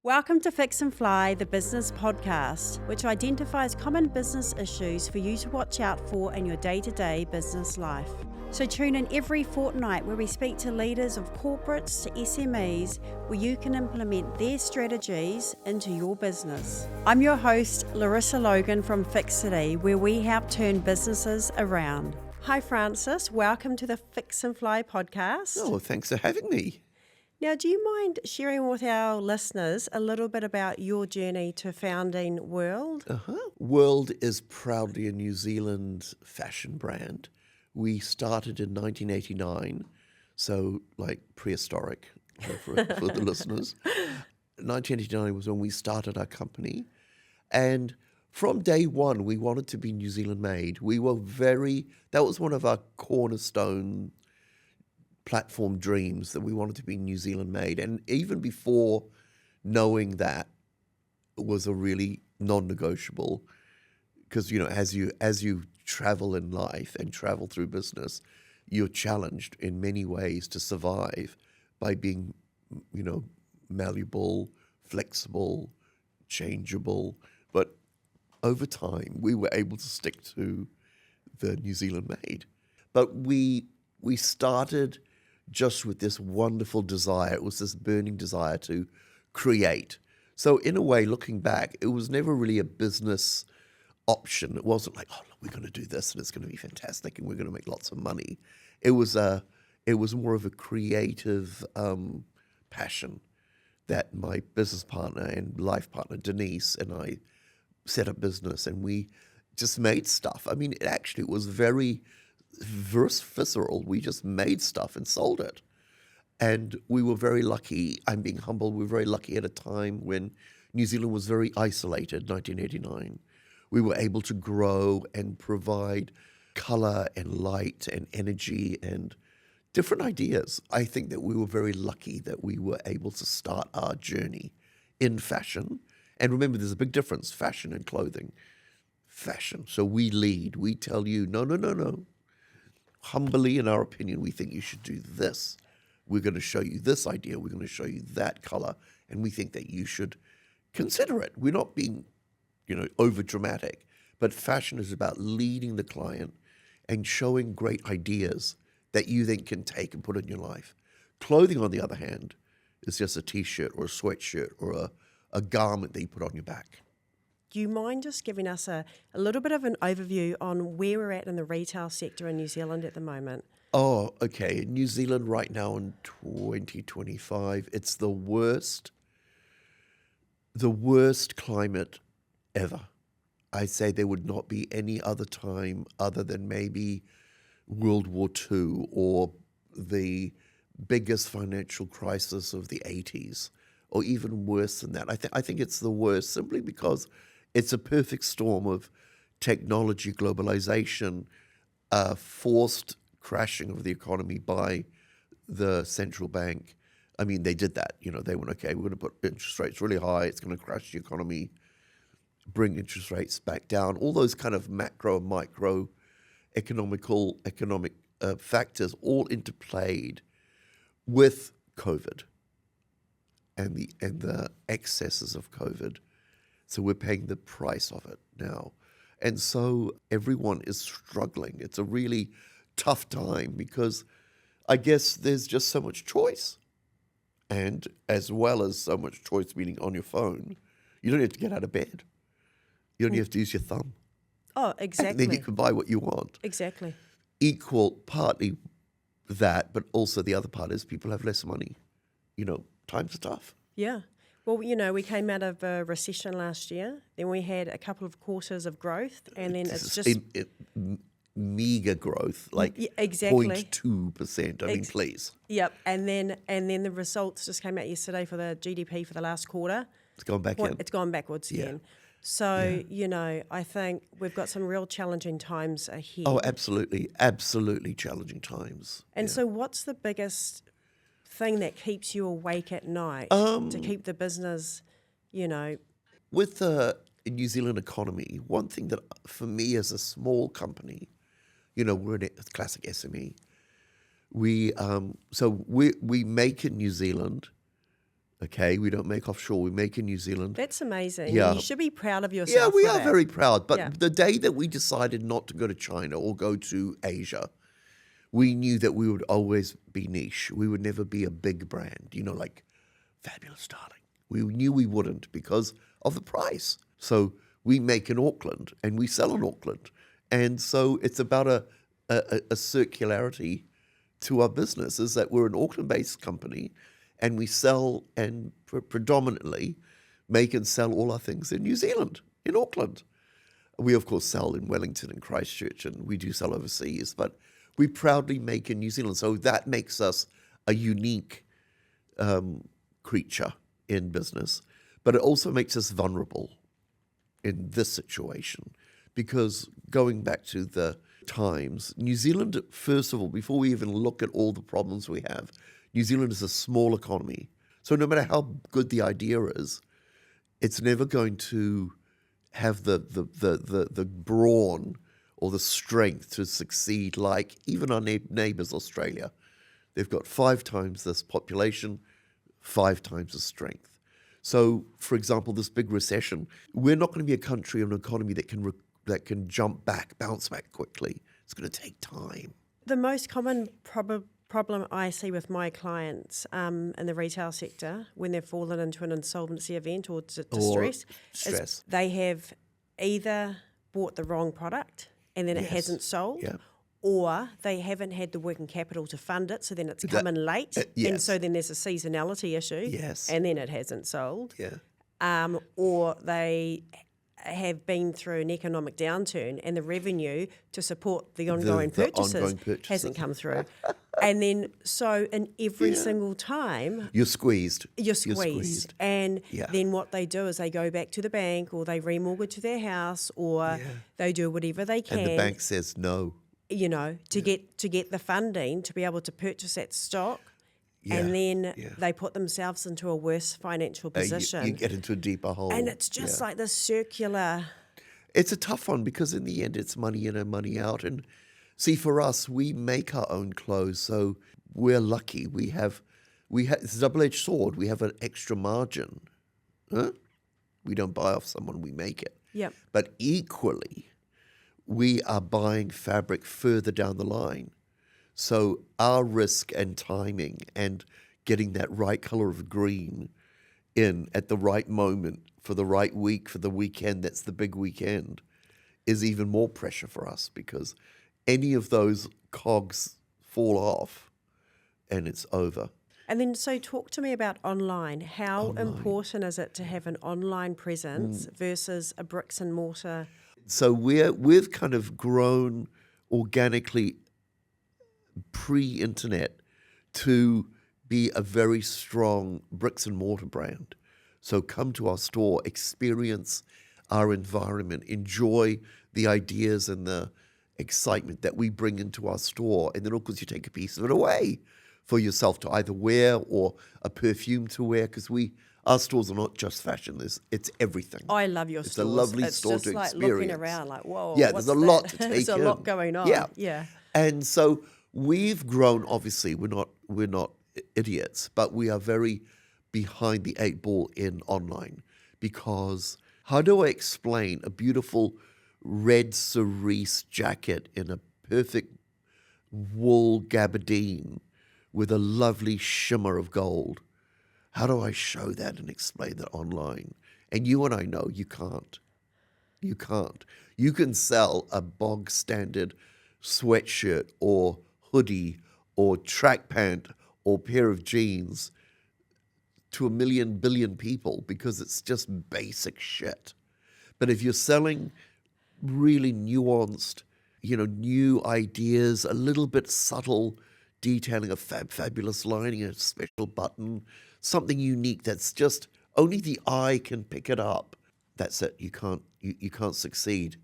Welcome to Fix and Fly, the business podcast, which identifies common business issues for you to watch out for in your day-to-day business life. So tune in every fortnight where we speak to leaders of corporates to SMEs where you can implement their strategies into your business. I'm your host, Larissa Logan from Fixity, where we help turn businesses around. Hi Francis, welcome to the Fix and Fly podcast. Oh, thanks for having me. Now, do you mind sharing with our listeners a little bit about your journey to founding World? World is proudly a New Zealand fashion brand. We started in 1989, so like prehistoric for the listeners. 1989 was when we started our company. And from day one, we wanted to be New Zealand made. That was one of our cornerstone platform dreams, that we wanted to be New Zealand made. And even before knowing that, it was a really non-negotiable, because as you travel in life and travel through business, you're challenged in many ways to survive by being malleable, flexible, changeable. But over time we were able to stick to the New Zealand made. But we started just with this wonderful desire. It was this burning desire to create. So in a way, looking back, it was never really a business option. It wasn't like, we're going to do this and it's going to be fantastic and we're going to make lots of money. It was more of a creative passion that my business partner and life partner, Denise, and I set up business, and we just made stuff. I mean, it was very visceral. We just made stuff and sold it. And we were very lucky. I'm being humble. We were very lucky at a time when New Zealand was very isolated, 1989. We were able to grow and provide color and light and energy and different ideas. I think that we were very lucky that we were able to start our journey in fashion. And remember, there's a big difference, fashion and clothing. Fashion. So we lead. We tell you, no. Humbly, in our opinion, we think you should do this. We're going to show you this idea. We're going to show you that color. And we think that you should consider it. We're not being, over dramatic. But fashion is about leading the client and showing great ideas that you then can take and put in your life. Clothing, on the other hand, is just a T-shirt or a sweatshirt or a garment that you put on your back. Do you mind just giving us a little bit of an overview on where we're at in the retail sector in New Zealand at the moment? Oh, okay. In New Zealand right now in 2025, it's the worst climate ever. I say there would not be any other time other than maybe World War II or the biggest financial crisis of the 80s, or even worse than that. I think it's the worst simply because it's a perfect storm of technology, globalization, forced crashing of the economy by the central bank. I mean, they did that. They went, okay, we're going to put interest rates really high. It's going to crash the economy, bring interest rates back down. All those kind of macro and micro economic factors all interplayed with COVID and the excesses of COVID. So we're paying the price of it now. And so everyone is struggling. It's a really tough time because I guess there's just so much choice. And as well as so much choice, meaning on your phone, you don't have to get out of bed. You only have to use your thumb. Oh, exactly. And then you can buy what you want. Exactly. Partly that, but also the other part is people have less money. Times are tough. Yeah. Well, we came out of a recession last year. Then we had a couple of quarters of growth, and then it's just meager growth, like exactly 0.2%. I mean, please. Yep. And then the results just came out yesterday for the GDP for the last quarter. It's gone back in. It's gone backwards again. So I think we've got some real challenging times ahead. Oh, absolutely challenging times. And so, what's the biggest thing that keeps you awake at night to keep the business, With the New Zealand economy, one thing that for me as a small company, we're a classic SME. We make in New Zealand, Okay, we don't make offshore. We make in New Zealand. That's amazing. Yeah. You should be proud of Yeah, yourself. we for are that. very proud. But Yeah. the day that we decided not to go to China or go to Asia, we knew that we would always be niche. We would never be a big brand, like Fabulous Darling. We knew we wouldn't because of the price. So we make in Auckland and we sell in Auckland. And so it's about a circularity to our business, is that we're an Auckland-based company and we sell and predominantly make and sell all our things in New Zealand, in Auckland. We, of course, sell in Wellington and Christchurch, and we do sell overseas, but we proudly make in New Zealand. So that makes us a unique creature in business, but it also makes us vulnerable in this situation, because going back to the times, New Zealand, first of all, before we even look at all the problems we have, New Zealand is a small economy. So no matter how good the idea is, it's never going to have the brawn or the strength to succeed like even our neighbours, Australia. They've got 5 times this population, 5 times the strength. So, for example, this big recession, we're not going to be a country or an economy that can jump back, bounce back quickly. It's going to take time. The most common problem I see with my clients in the retail sector when they've fallen into an insolvency event or distress is they have either bought the wrong product and then it hasn't sold, or they haven't had the working capital to fund it, so then it's come in late, and so then there's a seasonality issue, and then it hasn't sold, or they have been through an economic downturn and the revenue to support the ongoing purchases hasn't come through. And then, so in every single time... You're squeezed. And then what they do is they go back to the bank or they remortgage their house or they do whatever they can. And the bank says no. To get the funding to be able to purchase that stock. And then they put themselves into a worse financial position. You get into a deeper hole. And it's just like this circular... It's a tough one because in the end it's money in and money out. And see, for us, we make our own clothes, so we're lucky. It's a double-edged sword. We have an extra margin. We don't buy off someone, we make it. Yep. But equally, we are buying fabric further down the line. So our risk and timing and getting that right color of green in at the right moment for the right week, for the weekend, that's the big weekend, is even more pressure for us because any of those cogs fall off and it's over. And then, so talk to me about online. How important is it to have an online presence versus a bricks and mortar? So we've kind of grown organically pre-internet to be a very strong bricks and mortar brand. So come to our store, experience our environment, enjoy the ideas and the excitement that we bring into our store. And then, of course, you take a piece of it away for yourself to either wear or a perfume to wear, because our stores are not just fashion. It's everything. I love your stores. It's a lovely store to experience. It's just like looking around like, whoa, yeah, there's a lot to take in. There's a lot going on. Yeah. And so we've grown, obviously, we're not idiots, but we are very behind the 8 ball in online, because how do I explain a beautiful red cerise jacket in a perfect wool gabardine with a lovely shimmer of gold? How do I show that and explain that online? And you and I know you can't. You can't. You can sell a bog standard sweatshirt or hoodie or track pant or pair of jeans to 1 million billion people because it's just basic shit. But if you're selling really nuanced, new ideas, a little bit subtle detailing, a fabulous lining, a special button, something unique that's just only the eye can pick it up, that's it. You can't succeed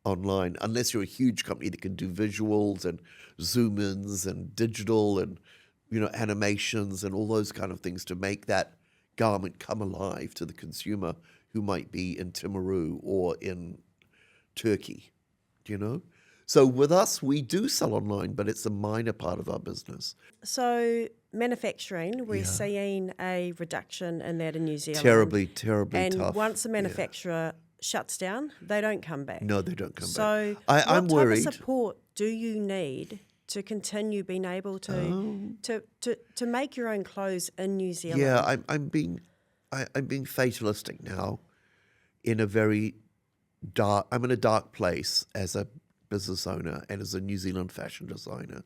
online unless you're a huge company that can do visuals and zoom ins and digital and animations and all those kind of things to make that garment come alive to the consumer who might be in Timaru or in Turkey, So with us, we do sell online, but it's a minor part of our business. So manufacturing, we're Yeah. seeing a reduction in that in New Zealand. Terribly and tough. once a manufacturer shuts down, they don't come back. No, they don't come So back. I'm what type worried. of support do you need to continue being able to make your own clothes in New Zealand? Yeah, I'm being fatalistic now. In a very dark, I'm in a dark place as a business owner and as a New Zealand fashion designer.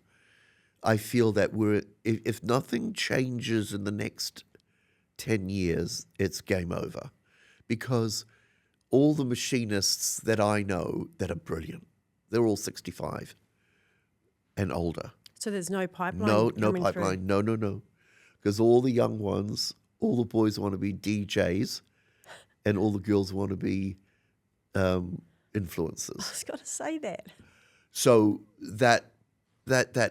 I feel that if nothing changes in the next 10 years, it's game over, because all the machinists that I know that are brilliant, they're all 65 and older. So there's no pipeline. No coming pipeline. through. No. Because all the young ones, all the boys want to be DJs, and all the girls want to be influencers. I was going to say that. So that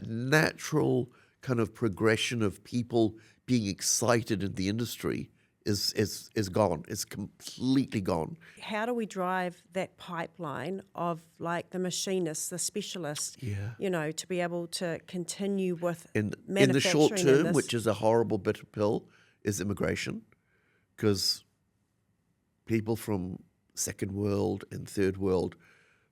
natural kind of progression of people being excited in the industry is gone. It's completely gone. How do we drive that pipeline of like the machinists, the specialists, to be able to continue with In manufacturing the short in term, this? which is a horrible bitter pill, is immigration, because people from second world and third world,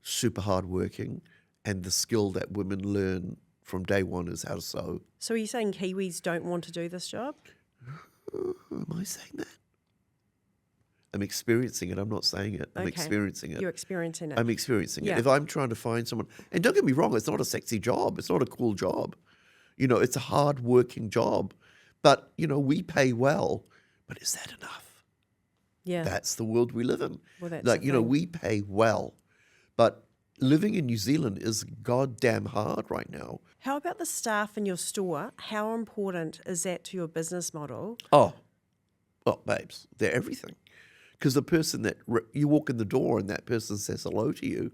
super hard working, and the skill that women learn from day one is how to sew. So are you saying Kiwis don't want to do this job? Am I saying that? I'm experiencing it. I'm not saying it. I'm Okay. experiencing it. You're experiencing it. I'm experiencing Yeah. it. If I'm trying to find someone, and don't get me wrong, it's not a sexy job. It's not a cool job. It's a hard working job. But, we pay well. But is that enough? yeah. That's the world we live in. Well, that's Like, the thing. we pay well. But living in New Zealand is goddamn hard right now. How about the staff in your store? How important is that to your business model? Oh, babes, they're everything. Because the person that you walk in the door and that person says hello to you,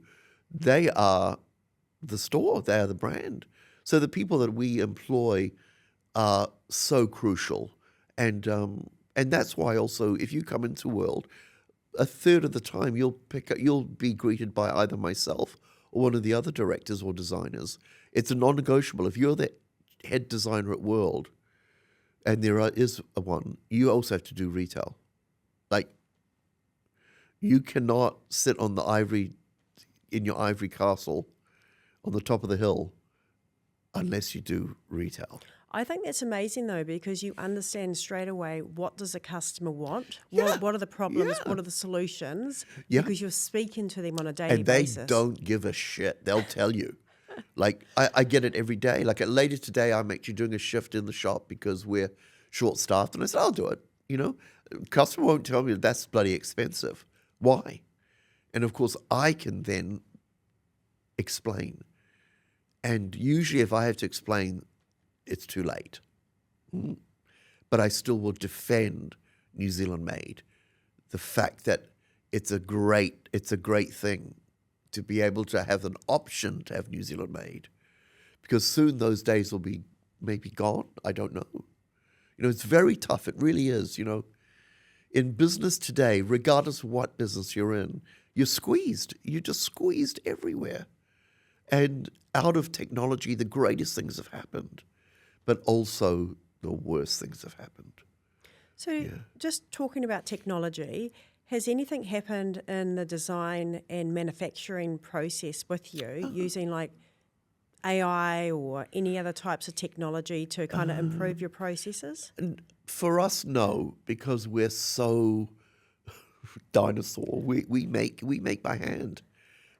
they are the store, they are the brand. So the people that we employ are so crucial. And that's why also, if you come into World, a third of the time you'll be greeted by either myself or one of the other directors or designers. It's a non-negotiable. If you're the head designer at World, and is one, you also have to do retail. Like, you cannot sit in your ivory castle on the top of the hill unless you do retail. I think that's amazing though, because you understand straight away what does a customer want, Yeah. what are the problems, Yeah. what are the solutions, Yeah. because you're speaking to them on a daily And they basis. don't give a shit. They'll tell you. Like, I get it every day. Like, later today, I'm actually doing a shift in the shop because we're short-staffed. And I said, I'll do it. Customer won't tell me that's bloody expensive. Why? And, of course, I can then explain. And usually if I have to explain, it's too late. But I still will defend New Zealand made. The fact that it's a great thing to be able to have an option to have New Zealand made, because soon those days will be maybe gone. I don't know. It's very tough. It really is. In business today, regardless of what business you're in, you're squeezed. You're just squeezed everywhere. And out of technology, the greatest things have happened, but also the worst things have happened. So just talking about technology, has anything happened in the design and manufacturing process with you using like AI or any other types of technology to kind of improve your processes? And for us, no, because we're so dinosaur. We make by hand.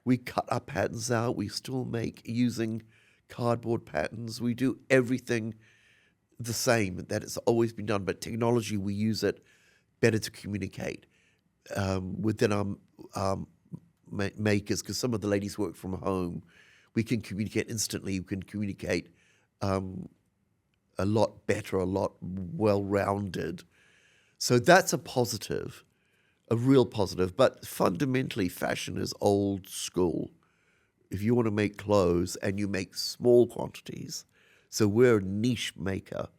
We cut our patterns out. We still make using cardboard patterns. We do everything the same that it's always been done. But technology, we use it better to communicate within our makers, because some of the ladies work from home. We can communicate instantly. We can communicate a lot better, a lot well-rounded. So that's a positive, a real positive. But fundamentally, fashion is old school. If you want to make clothes and you make small quantities, so we're a niche maker,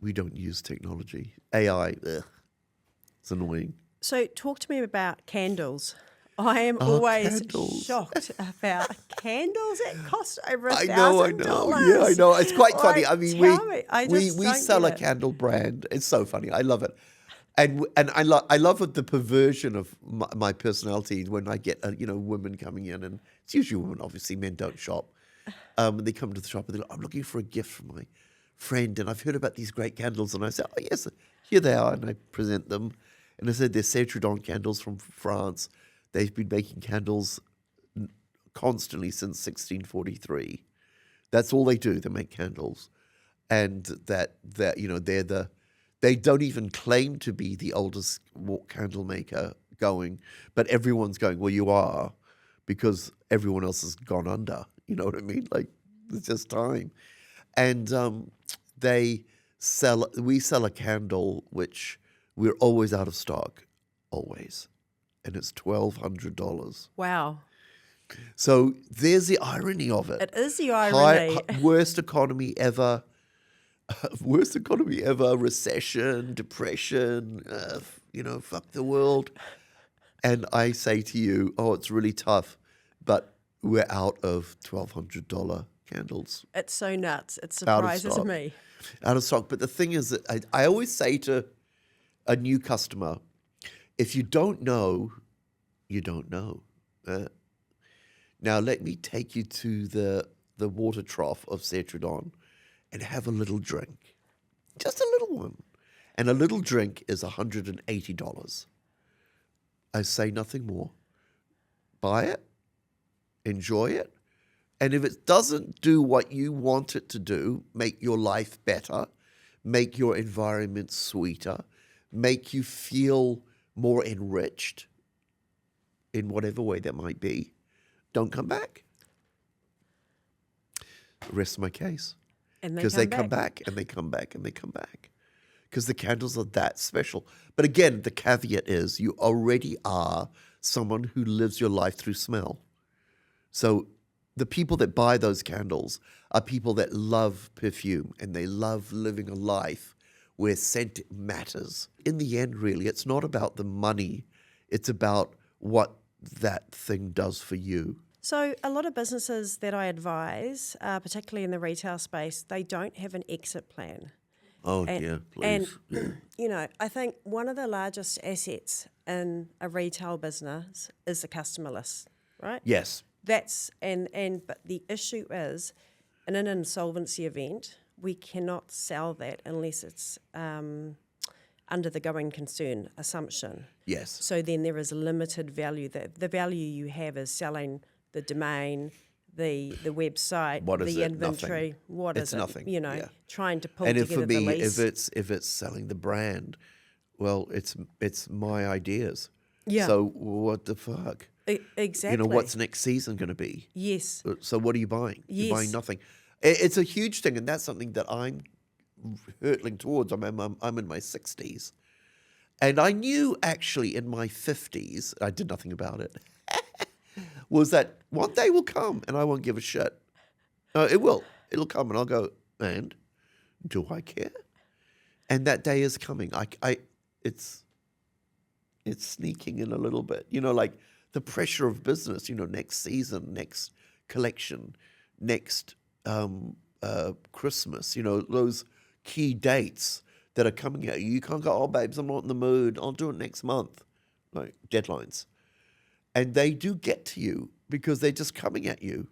we don't use technology. AI, it's annoying. So talk to me about candles. I am Oh, always candles. shocked about candles that cost over I know. $1,000. Yeah, I know. It's quite funny. Like, I mean, tell me. I just we don't sell get a it. candle brand. It's so funny. I love it, and I love the perversion of my personality when I get women coming in, and it's usually women. Obviously, men don't shop. They come to the shop and they're like, "I'm looking for a gift for my friend, and I've heard about these great candles." And I say, "Oh yes, here they are," and I present them, and I said, "They're Citrodon candles from France. They've been making candles constantly since 1643. That's all they do. They make candles, and that they don't even claim to be the oldest candle maker going, but everyone's going, well, you are, because everyone else has gone under. You know what I mean? Like, it's just time." And we sell a candle which we're always out of stock, always, and it's $1,200. Wow. So there's the irony of it. It is the irony. Worst economy ever. Worst economy ever. Recession, depression. Fuck the world. And I say to you, oh, it's really tough, but we're out of $1,200 candles. It's so nuts. It Out of surprises stock. me. Out of stock. But the thing is that I always say to a new customer, if you don't know, you don't know. Now, let me take you to the water trough of Citrodon and have a little drink. Just a little one. And a little drink is $180. I say nothing more. Buy it, enjoy it, and if it doesn't do what you want it to do, make your life better, make your environment sweeter, make you feel more enriched in whatever way that might be, don't come back. Rest my case. And Because they come back and they come back and they come back. Because the candles are that special. But again, the caveat is you already are someone who lives your life through smell. So the people that buy those candles are people that love perfume and they love living a life where scent matters. In the end, really, it's not about the money. It's about what that thing does for you. So a lot of businesses that I advise, particularly in the retail space, they don't have an exit plan. Oh, dear, please. And, I think one of the largest assets in a retail business is the customer list, right? Yes. But the issue is, in an insolvency event, we cannot sell that unless it's under the going concern assumption. Yes. So then there is a limited value. The value you have is selling the domain, the website, What is the it? inventory. Nothing. What is It's it? nothing. Yeah. Trying to pull And together for me, the lease. if it's selling the brand, well, it's my ideas. Yeah. So what the fuck? Exactly. What's next season going to be? Yes. So what are you buying? Yes. You're buying nothing. It's a huge thing, and that's something that I'm hurtling towards. I'm in my 60s. And I knew actually in my 50s, I did nothing about it, was that one day will come and I won't give a shit. It will. It'll come and I'll go, and do I care? And that day is coming. It's sneaking in a little bit. Like the pressure of business, next season, next collection, next Christmas, those key dates that are coming at you. You can't go, oh, babes, I'm not in the mood. I'll do it next month. Like deadlines. And they do get to you because they're just coming at you,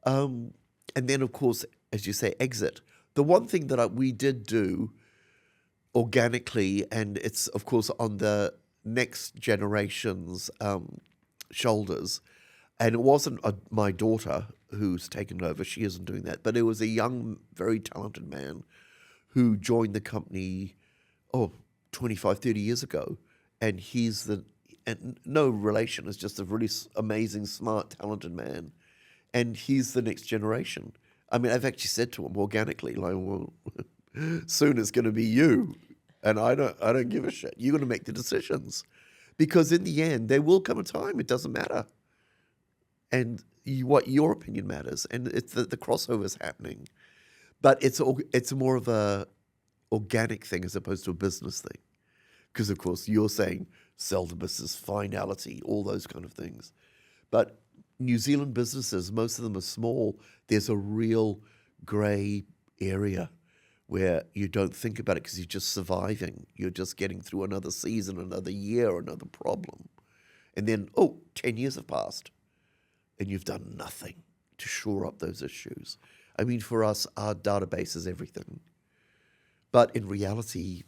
And then, of course, as you say, exit. The one thing that we did do organically, and it's, of course, on the next generation's shoulders, and it wasn't my daughter who's taken over. She isn't doing that. But it was a young, very talented man who joined the company, 25, 30 years ago. And and no relation, is just a really amazing, smart, talented man. And he's the next generation. I mean, I've actually said to him organically, like, well, soon it's going to be you. And I don't give a shit. You're going to make the decisions. Because in the end, there will come a time, it doesn't matter. And what your opinion matters. And it's the crossover is happening. But it's more of a organic thing as opposed to a business thing. Because, of course, you're saying sell the business, finality, all those kind of things. But New Zealand businesses, most of them are small. There's a real grey area where you don't think about it because you're just surviving. You're just getting through another season, another year, another problem. And then, 10 years have passed and you've done nothing to shore up those issues. I mean, for us, our database is everything. But in reality,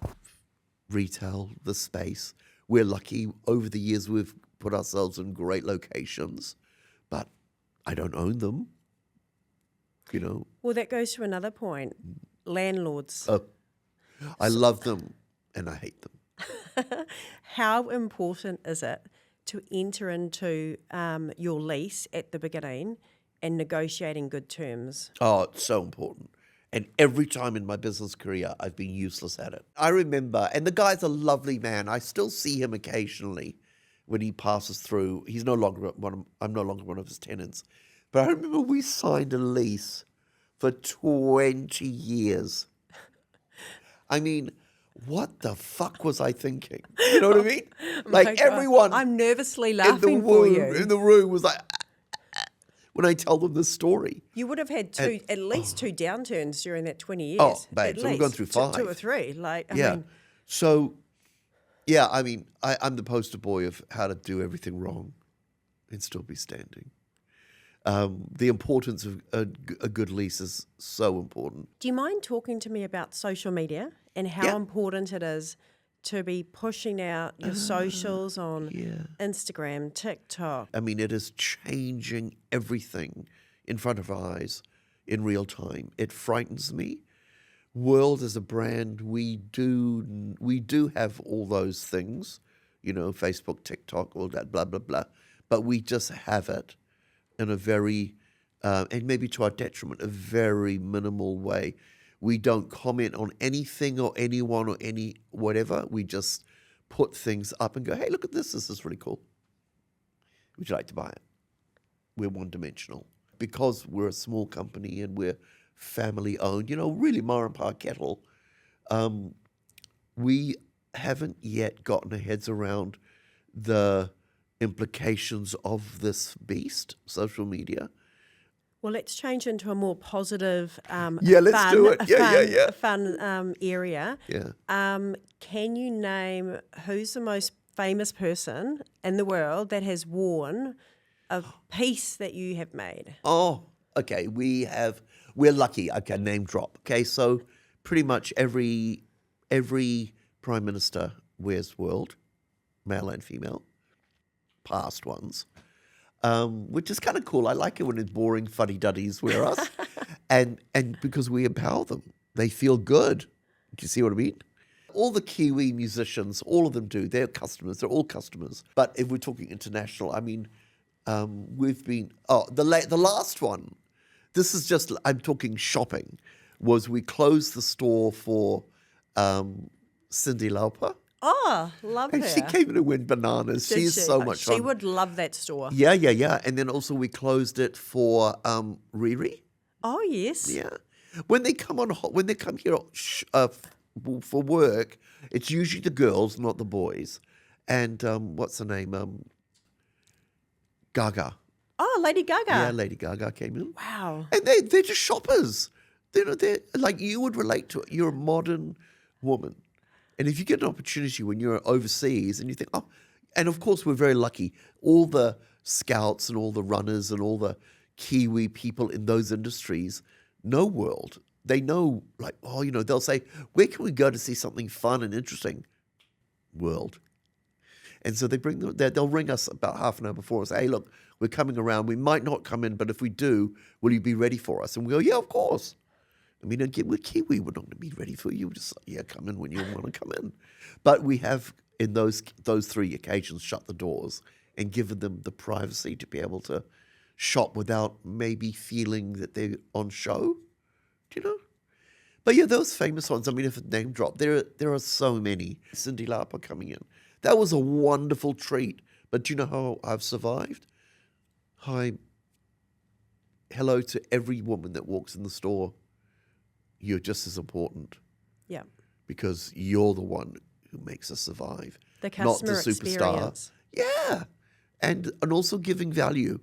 retail, the space, we're lucky. Over the years, we've put ourselves in great locations, but I don't own them, you know. Well, that goes to another point. Landlords. I love them and I hate them. How important is it to enter into your lease at the beginning and negotiating good terms? Oh, it's so important. And every time in my business career, I've been useless at it. I remember, and the guy's a lovely man. I still see him occasionally when he passes through. I'm no longer one of his tenants. But I remember we signed a lease for 20 years. I mean, what the fuck was I thinking? You know what I mean? Like everyone, I'm nervously laughing for you. In the room was like, when I tell them this story. You would have had at least two downturns during that 20 years. Oh, babe, so we've gone through 5. 2 or 3. I mean, so, yeah, I mean, I'm the poster boy of how to do everything wrong and still be standing. The importance of a good lease is so important. do you mind talking to me about social media and how important it is to be pushing out your socials on Instagram, TikTok? I mean, it is changing everything in front of our eyes in real time. It frightens me. World as a brand, we do have all those things, you know, Facebook, TikTok, all that, blah, blah, blah. But we just have it in a very, and maybe to our detriment, a very minimal way. We don't comment on anything or anyone or any whatever. We just put things up and go, hey, look at this. This is really cool. Would you like to buy it? We're one-dimensional. Because we're a small company and we're family-owned, you know, really ma and pa kettle, we haven't yet gotten our heads around the implications of this beast, social media. Well, let's change into a more positive, let's do it. Fun area. Yeah. Can you name who's the most famous person in the world that has worn a piece that you have made? Oh, okay. We're lucky. Okay, name drop. Okay, so pretty much every prime minister wears world, male and female, past ones. Which is kind of cool. I like it when it's boring fuddy-duddies wear us. and because we empower them. They feel good. Do you see what I mean? All the Kiwi musicians, all of them do. They're customers. They're all customers. But if we're talking international, I mean, we've been... the last one, this is just... I'm talking shopping, was we closed the store for Cyndi Lauper. Oh, love her. And she came in and went bananas. She's so much fun. She would love that store. Yeah. And then also we closed it for Riri. Oh, yes. Yeah. When they come here for work, it's usually the girls, not the boys. And what's her name? Gaga. Oh, Lady Gaga. Yeah, Lady Gaga came in. Wow. And they're just shoppers. They're like, you would relate to it. You're a modern woman. And if you get an opportunity when you're overseas and you think, and of course we're very lucky, all the scouts and all the runners and all the Kiwi people in those industries know world. They know, like, they'll say, where can we go to see something fun and interesting? World. And so they'll ring us about half an hour before and say, hey, look, we're coming around. We might not come in, but if we do, will you be ready for us? And we go, yeah, of course. I mean, again, we're Kiwi. We're not going to be ready for you. We're just, come in when you want to come in. But we have, in those 3 occasions, shut the doors and given them the privacy to be able to shop without maybe feeling that they're on show. Do you know? But yeah, those famous ones, I mean, if a name drop, there are so many. Cyndi Lauper coming in. That was a wonderful treat. But do you know how I've survived? Hello to every woman that walks in the store. You're just as important. Yeah. Because you're the one who makes us survive. The customer not the superstar. experience. Yeah. And also giving value.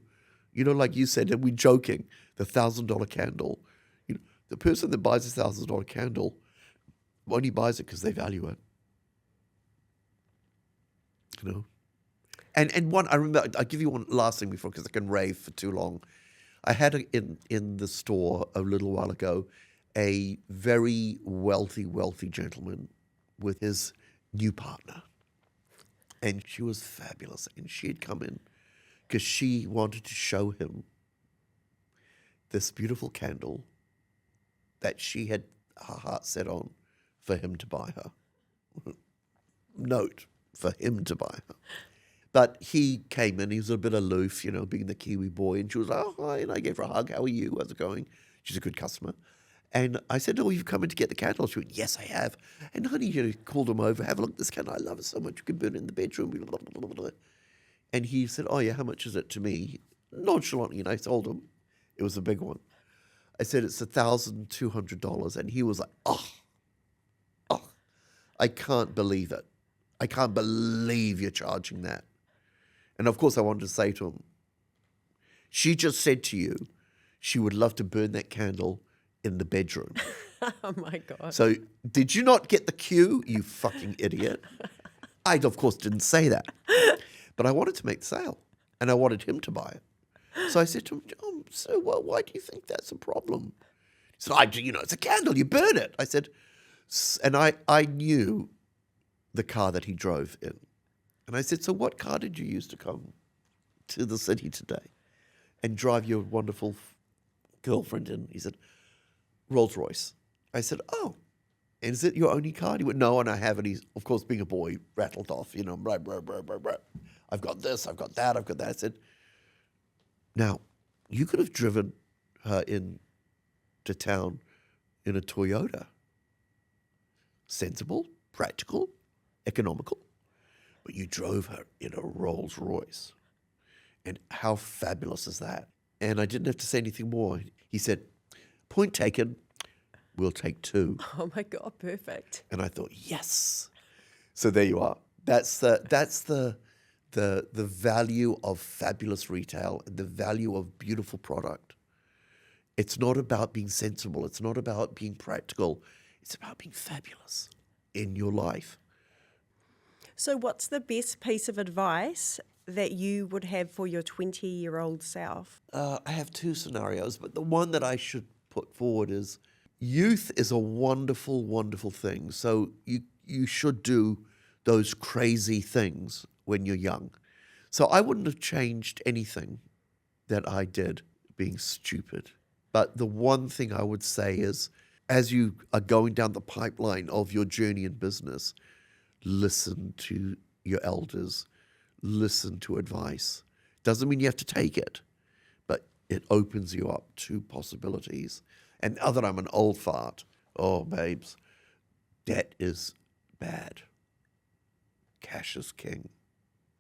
You know, like you said, and we're joking, the $1,000 candle. You know, the person that buys a $1,000 candle only buys it because they value it. You know? And one, I remember, I'll give you one last thing before, because I can rave for too long. I had in the store a little while ago a very wealthy gentleman with his new partner. And she was fabulous. And she had come in because she wanted to show him this beautiful candle that she had her heart set on for him to buy her. Note, for him to buy her. But he came in, he was a bit aloof, you know, being the Kiwi boy. And she was like, oh, hi. And I gave her a hug. How are you? How's it going? She's a good customer. And I said, oh, you've come in to get the candle? She went, yes, I have. And honey, you know, called him over, have a look at this candle. I love it so much. You can burn it in the bedroom. Blah, blah, blah, blah. And he said, oh, yeah, how much is it to me? Nonchalantly, and I told him it was a big one. I said, it's $1,200. And he was like, oh, I can't believe it. I can't believe you're charging that. And of course, I wanted to say to him, she just said to you she would love to burn that candle in the bedroom. Oh, my God. So did you not get the cue, you fucking idiot? I, of course, didn't say that. But I wanted to make the sale, and I wanted him to buy it. So I said to him, oh, so why do you think that's a problem? He said, you know, it's a candle, you burn it. I said, and I knew the car that he drove in. And I said, so what car did you use to come to the city today and drive your wonderful girlfriend in? He said, Rolls Royce. I said, oh, and is it your only car? He went, no, and I have it. He's, of course, being a boy, rattled off, you know, blah, blah, blah, blah, blah. I've got this, I've got that, I've got that. I said, now, you could have driven her into town in a Toyota. Sensible, practical, economical. But you drove her in a Rolls Royce. And how fabulous is that? And I didn't have to say anything more. He said, point taken, we'll take two. Oh my God, perfect. And I thought, yes. So there you are. That's the value of fabulous retail and the value of beautiful product. It's not about being sensible. It's not about being practical. It's about being fabulous in your life. So what's the best piece of advice that you would have for your 20-year-old self? I have two scenarios, but the one that I should put forward is youth is a wonderful, wonderful thing. So you should do those crazy things when you're young. So I wouldn't have changed anything that I did being stupid. But the one thing I would say is, as you are going down the pipeline of your journey in business, listen to your elders, listen to advice. Doesn't mean you have to take it, but it opens you up to possibilities. And now that I'm an old fart, oh, babes, debt is bad. Cash is king.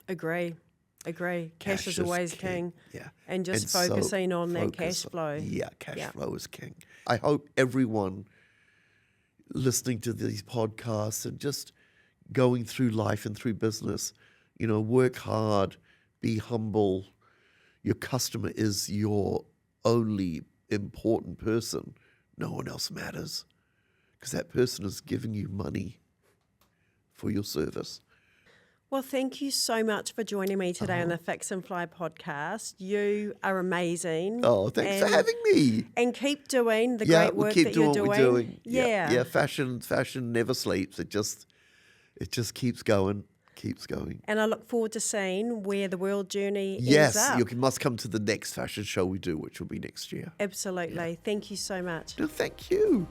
Agree. Cash is always king. Yeah. And just focusing on that cash flow. Yeah, cash flow is king. I hope everyone listening to these podcasts and just going through life and through business, you know, work hard, be humble. Your customer is your only important person. No one else matters because that person is giving you money for your service. Well, thank you so much for joining me today on the Fix and Fly podcast. You are amazing. Oh, thanks for having me. And keep doing the great work that you're doing. What we're doing. Yeah. Fashion never sleeps. It just keeps going. And I look forward to seeing where the world journey ends up. Yes, you must come to the next fashion show we do, which will be next year. Absolutely. Yeah. Thank you so much. No, thank you.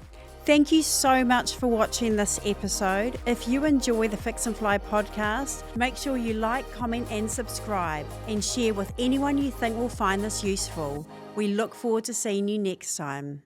Thank you so much for watching this episode. If you enjoy the Fix and Fly podcast, make sure you like, comment and subscribe and share with anyone you think will find this useful. We look forward to seeing you next time.